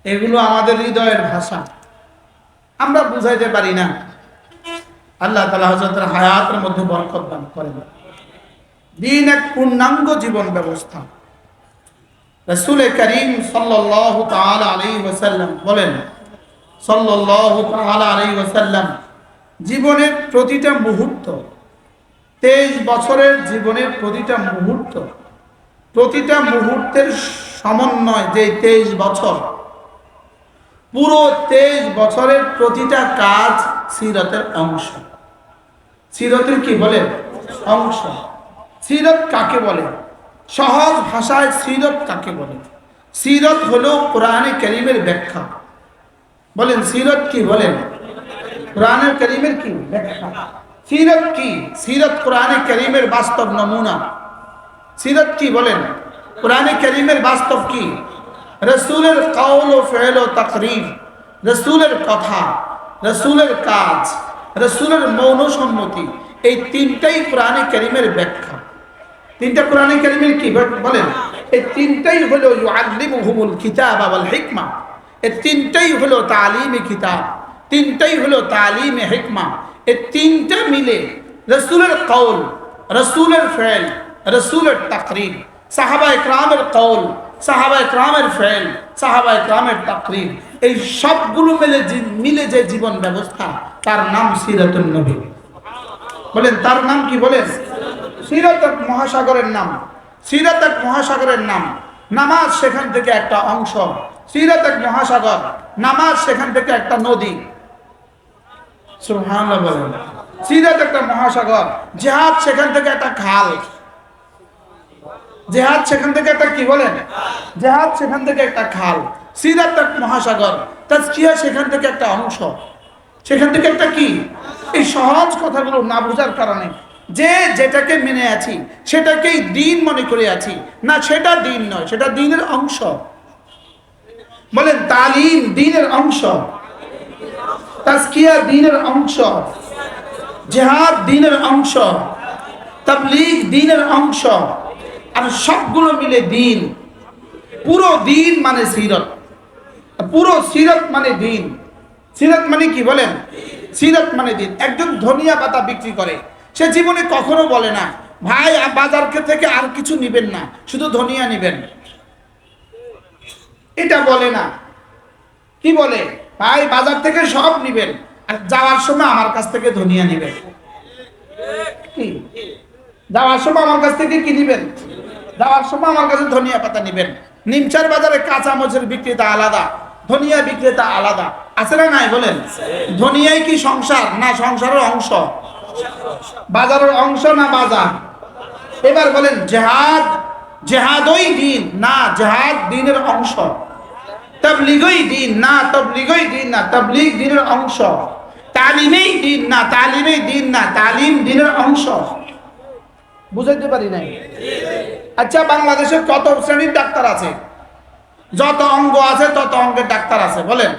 এগুলো আমাদের হৃদয়ের ভাষা, আমরা বুঝাইতে পারি না। আল্লাহ তাআলা হযরতের হায়াতের মধ্যে বরকত দান করেন। দ্বীন এক পূর্ণাঙ্গ জীবন ব্যবস্থা। রাসূল করিম সাল্লাল্লাহু তাআলা আলাইহি ওয়াসাল্লাম বলেন, সাল্লাল্লাহু তাআলা আলাইহি ওয়াসাল্লাম, জীবনের প্রতিটা মুহূর্ত, 23 বছরের জীবনের প্রতিটা মুহূর্ত, প্রতিটা মুহূর্তের সমন্বয় যে 23 বছর, পুরো 23 বছরের প্রতিটা কাজ সিরাতের অংশ। সিরাতের কি বলে? অংশ। সিরাত কাকে বলে? সহজ ভাষায় সিরাত কাকে বলে? সিরাত হলো কোরআনে কারীমের ব্যাখ্যা। বলেন সিরাত কি? বলেন কোরআনে কারীমের কি ব্যাখ্যা? সিরাত কি? সিরাত কোরআনে কারীমের বাস্তব নমুনা। সিরাত কি? বলেন কোরআনে কারীমের বাস্তব কি? রাসূলের কওল ও ফেল ও তাকরীর, রাসূলের কথা, রাসূলের কাজ, রাসূলের মৌন সম্মতি, এই তিনটাই কোরআনে কারীমের ব্যাখ্যা। তিনটা কোরআনে কারীমের কি বলেন? এই তিনটাই হলো ইউআল্লিমুহুমুল কিতাব ওয়াল হিকমা। এই তিনটাই হলো তালিমে কিতাব, তিনটাই হলো তালিমে হিকমা। এই তিনটা মিলে রাসূলের কওল, রাসূলের ফেল, রাসূলের তাকরীর, সাহাবায়ে কেরামের কওল, সাহাবায়ে কেরামের ফেল, সাহাবায়ে কেরামের তাকরীর, এই সবগুলো মিলে যে জীবন ব্যবস্থা, তার নাম সিরাতুন নবী। বলেন তার নাম কি? বলেন সিরাত এক মহাসাগরের নাম। সিরাত এক মহাসাগরের নাম। নামাজ সেখান থেকে একটা অংশ। সিরাত এক মহাসাগর, নামাজ সেখান থেকে একটা নদী। সুবহানাল্লাহ বলেন। সিরাত একটা মহাসাগর, জিহাদ সেখান থেকে একটা খাল। জিহাদ সেখান থেকে একটা কি? বলেন জিহাদ সেখান থেকে একটা খাল। সিরাত এক মহাসাগর, তাজকিয়া সেখান থেকে একটা অংশ, সেখান থেকে একটা কি? এই সহজ কথাগুলো না বোঝার কারণে যে যেটাকে মেনে আছি সেটাকেই দ্বীন মনে করে আছি। না, সেটা দ্বীন নয়, সেটা দ্বীনের অংশ। বলেন তালিম দ্বীনের অংশ, তাজকিয়া দ্বীনের অংশ, জিহাদ দ্বীনের অংশ, তাবলীগ দ্বীনের অংশ। আর সবগুলো মিলে দ্বীন। পুরো দ্বীন মানে সিরাত, পুরো সিরাত মানে দ্বীন। সিরাত মানে কি? বলেন সিরাত মানে দ্বীন। একজন ধনিয়া পাতা বিক্রি করে, সে জীবনে কখনো বলে না ভাই বাজার থেকে আর কিছু নিবেন না, শুধু ধনিয়া নিবেন। এটা বলে না। কি বলে? ভাই বাজার থেকে সব নিবেন, আর যাওয়ার সময় আমার কাছ থেকে ধনিয়া নিবেন। কি যাওয়ার সময় আমার কাছ থেকে কি নিবেন? যাওয়ার সময় আমার কাছে ধনিয়া পাতা নিবেন। নিমচার বাজারে কাঁচা মরিচের বিক্রেতা আলাদা, ধনিয়া বিক্রেতা আলাদা, আছে না নাই? বলেন ধনিয়াই কি সংসার? না, সংসারের অংশ। বাজারের অংশ না বাজার? এবার বলেন জিহাদ, জিহাদই দ্বীন না, জিহাদ দ্বীনের অংশ। তাবলীগই দ্বীন না, তাবলীগই দ্বীন না, তাবলীগ দ্বীনের অংশ। তালিমেই দ্বীন না, তালিমেই দ্বীন না, তালিম দ্বীনের অংশ। বুঝাইতে পারি নাই? আচ্ছা, বাংলাদেশে কত শ্রেণীর ডাক্তার আছে? যত অঙ্গ আছে তত অঙ্গের ডাক্তার আছে। বলেন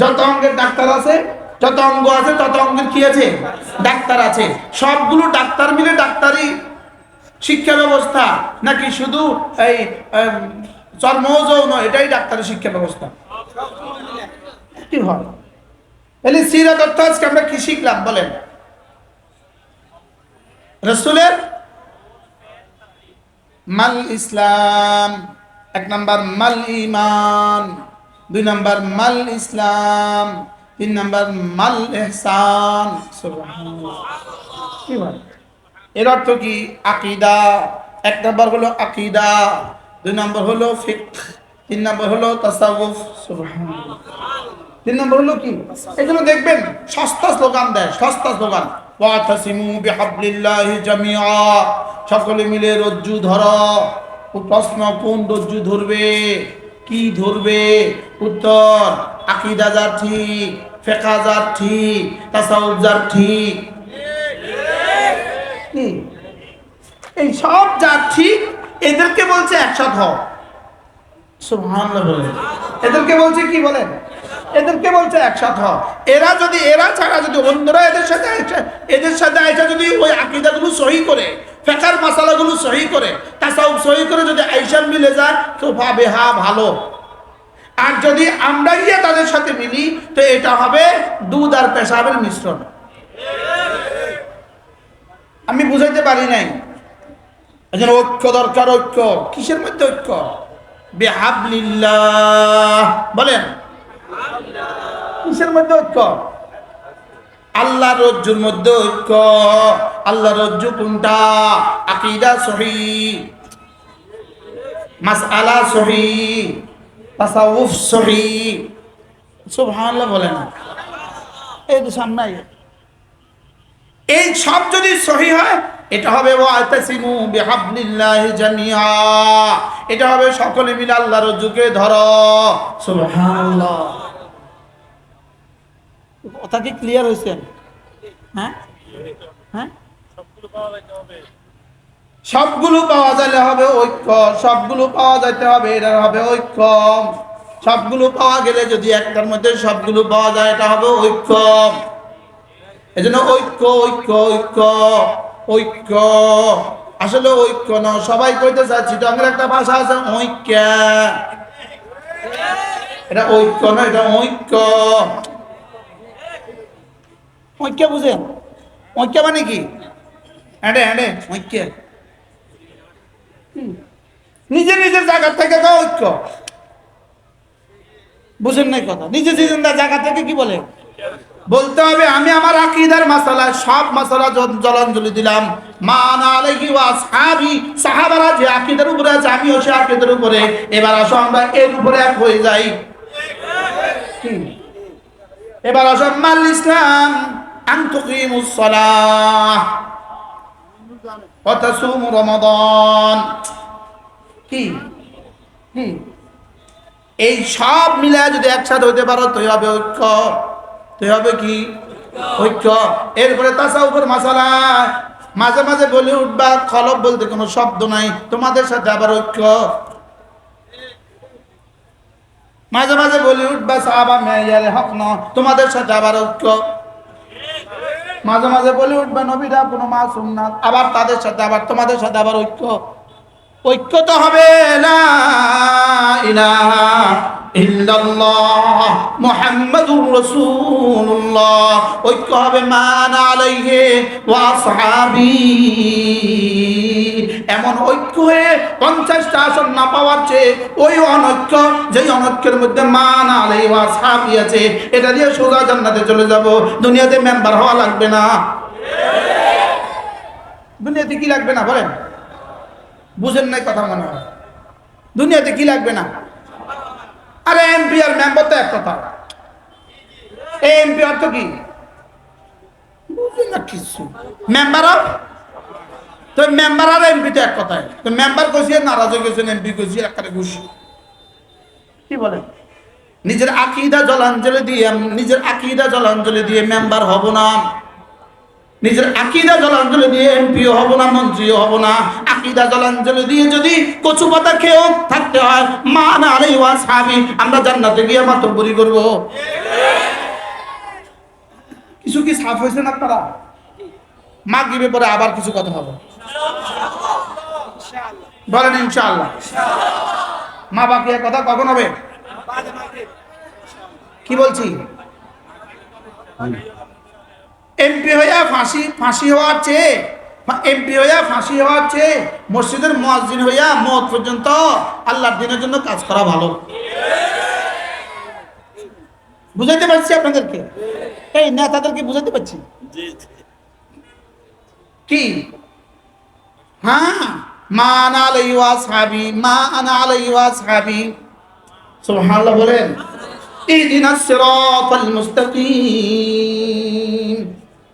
যত অঙ্গের ডাক্তার আছে, যত অঙ্গ আছে তত অঙ্গের কি আছে? ডাক্তার আছে। সবগুলো ডাক্তার মিলে ডাক্তারি শিক্ষা ব্যবস্থা, নাকি শুধু এই চর্ম যৌন এটাই ডাক্তারি শিক্ষা ব্যবস্থা? কি হয়? তাহলে সিরাত অর্থ আজকে আমরা কি শিখলাম? বলেন রাসূলের মাল ইসলাম, এক নাম্বার মাল ঈমান, দুই নাম্বার মাল ইসলাম, তিন নাম্বার মাল ইহসান। সুবহানাল্লাহ। কি বলে? এর অর্থ কি? আকীদা। এক নাম্বার হলো আকীদা, দুই নাম্বার হলো ফিকহ, তিন নাম্বার হলো তাসাউফ। সুবহানাল্লাহ। তিন নাম্বার হলো কি? এগুলো দেখবেন সস্তা স্লোগান দেয়, সস্তা স্লোগান। ওয়াতাসিমু বিহাবলিল্লাহি জামিআ, সকলে মিলে রজ্জু ধরো। প্রশ্ন, কোন রজ্জু ধরবে? কি ধরবে? উত্তর আকীদা যার ঠিক, ফিকহ যার ঠিক, তাসাউফ যার ঠিক। কি এই সব যার ঠিক, এদেরকে বলছে একসাথ হও। সুবহানাল্লাহ বলেন। এদেরকে বলছে কি? বলেন এদেরকে বলছে একসাথ হও। এরা ছাড়া যদি অন্যরা এদের সাথে আইসা যদি ওই আকীদাগুলো সহি করে, ফিকহের মাসালাগুলো সহি করে, তাসাউফ সহি করে যদি আইসা মিলে যায় তো ভাবে হ্যাঁ ভালো। আর যদি আমরা গিয়ে তাদের সাথে মিলি তো এটা হবে দুধ আর পেশাবের মিশ্রণ। আমি বুঝাইতে পারি নাই। এজন্য ঐক্য দরকার। ঐক্য কিসের মধ্যে? ঐক্য বিহাবলিল্লাহ। বলেন কিসের মধ্যে ঐক্য? আল্লাহর রজ্জুর মধ্যে ঐক্য। আল্লাহর রজ্জু কোনটা? আকীদা সহিহ, মাসআলা সহিহ, তাসাউফ সহিহ। সুবহানাল্লাহ বলেন। এই তো সামনে এই সব যদি সহিহ হয় এটা হবে ওয়াতাসিমু বিহাবলিল্লাহি জামিআ। এটা হবে সকলে মিলে আল্লাহর রজ্জুকে ধরো। সুবহানাল্লাহ। কথা কি ক্লিয়ার হয়েছে? হ্যাঁ হ্যাঁ, সবগুলো পাওয়া যাইলে হবে ঐক্য। সবগুলো পাওয়া যাইতে হবে, এটা হবে ঐক্য। সবগুলো পাওয়া গেলে যদি একটার মধ্যে সবগুলো পাওয়া যায় এটা হবে ঐক্য। এজন্য ঐক্য ঐক্য ঐক্য ঐক্য। আসলে ঐক্য না, সবাই কইতে চাচ্ছি তো আমার একটা ভাষা আছে ঐক্য। এটা ঐক্য না, এটা ঐক্য। ঐক্য বুঝেন? ঐক্য মানে কি? হ্যাঁ হ্যাঁ ঐক্য নিজের নিজের জায়গা থেকে ঐক্য। বুঝেন নাই কথা? নিজের নিজের জায়গা থেকে কি বলে বলতে হবে আমি আমার আকীদার মাসালা সব মাসালা জলাঞ্জলি দিলাম। মান আলাইহি ওয়া আসহাবি, সাহাবারা যে আকীদার উপরে আছে আমিও সেই আকীদার উপরে। এবার আসো আমরা এর উপরে এক হয়ে যাই। এবার আসো মাল ইসলাম আন তুকিমুস সালাহ ওয়া তাসুমু রমাদান। কি কি এই সব মিলায় যদি একসাথে হইতে পারো তো হবে ঐক্য। তো হবে কি? ঐক্য। এরপরে তাসাউফের মাসালা মাঝে মাঝে বলে উঠবা খলব বলতে কোনো শব্দ নাই, তোমাদের সাথে আবার ঐক্য। মাঝে মাঝে বলে উঠবা সাহাবা মেয়ারে হক ন, তোমাদের সাথে আবার ঐক্য। মাঝে মাঝে বলে উঠবা নবীরা কোনো মাসুম না, আবার তাদের সাথে আবার তোমাদের সাথে আবার ঐক্য। ঐক্য তো হবে লা ইলাহা ইল্লাল্লাহ মুহাম্মাদুর রাসূলুল্লাহ। ঐক্য হবে মান আলাইহি ওয়া আসহাবি। এমন ঐক্য হয়ে 50টা আসন না পাওয়ার চেয়ে ওই অনৈক্য, যেই অনৈক্যের মধ্যে মান আলাইহি ওয়া আসহাবি আছে, এটা দিয়ে সোজা জান্নাতে চলে যাব। দুনিয়াতে মেম্বার হওয়া লাগবে না। দুনিয়াতে কি লাগবে না বলেন? বুঝেন নাই কথা মনে হয়? দুনিয়াতে কি লাগবে না? আরে এমপি আর মেম্বার তো এক কথা। এমপি অর্থ কি বুঝেন না কিছু? মেম্বার তো মেম্বার আর এমপি তো এক কথায়। তো মেম্বার কইছি নারাজ হয়ে গেছেন, এমপি কইছি একেবারে খুশি। কি বলেন? নিজের আকীদা জলাঞ্জলি দিয়ে, নিজের আকীদা জলাঞ্জলি দিয়ে মেম্বার হব না। নিজের আকীদা জলাঞ্জলি দিয়ে এমপিও হব না, মন্ত্রীও হব না। আকীদা জলাঞ্জলি দিয়ে যদি কচু পাতা খেয়েও থাকতে হয় মান আলাইহি ওয়া আসহাবি, আমরা জান্নাতে গিয়ে মাতব্বরি করব। কিছু কি সাফ হয়েছে না আপনারা? মাগরিবের পরে আবার কিছু কথা হবে, বলেন ইনশাআল্লাহ। মা বাকি কথা কখন হবে? কি বলছি? এমপি হইয়া ফাঁসি হওয়ার চেয়ে, এমপি হইয়া ফাঁসি হওয়ার চেয়ে মসজিদের মুয়াজ্জিন হইয়া মওত পর্যন্ত আল্লাহর দ্বীনের জন্য কাজ করা ভালো। বুঝাইতে পারছি আপনাদেরকে? এই নেতাদেরকে বুঝাইতে পারছি কি? হ্যাঁ, মান আলাইহি ওয়া আসহাবি, মা আনা আলাইহি ওয়া আসহাবি। সুবহানাল্লাহ বলেন। ইহদিনাস সিরাতাল মুস্তাকিম।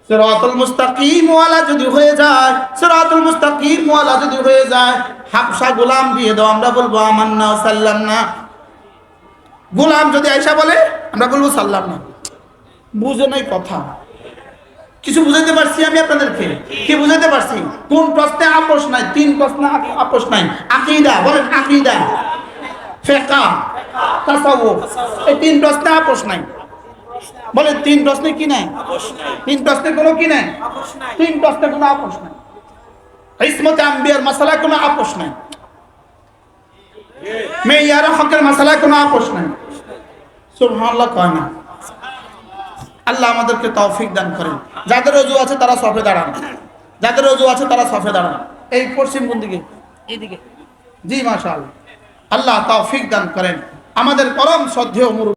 সিরাতুল মুস্তাকিম ওয়ালা যদি হয়ে যায়, সিরাতুল মুস্তাকিম ওয়ালা যদি হয়ে যায়, হাবশা গোলাম দিয়ে দাও, আমরা বলবো আমান্না ওয়া সাল্লামনা। গোলাম যদি আয়েশা বলে আমরা বলবো সাল্লাম না। বুঝে নাই কথা? কিছু বুঝাইতে পারছি আমি আপনাদেরকে? কি বুঝাইতে পারছি? কোন প্রশ্নে আপোষ নাই? 3 প্রশ্নে আপোষ নাই। আকীদা বলেন, আকীদা, ফিকহ, তাসাউফ, এই 3 প্রশ্নে আপোষ নাই। বলেন 3 প্রশ্নে কি নাই? 3 প্রশ্নে কোনো কি নাই? 3 প্রশ্নে কোনো আপোষ নাই। ইসমত আম্বিয়ার মাসালা কোনো আপোষ নাই। মেয়ার হকের মাসালা কোনো আপোষ নাই। সুবহানাল্লাহ কয় না? আল্লাহ আমাদেরকে তৌফিক দান করেন। যাদের ওযু আছে তারা সফে দাঁড়ান, যাদের ওযু আছে তারা সফে দাঁড়ান। এই পশ্চিম কোন দিকে? এইদিকে। জি মাশাআল্লাহ। আল্লাহ তৌফিক দান করেন। আমাদের পরম শ্রদ্ধেয় মুরব্বি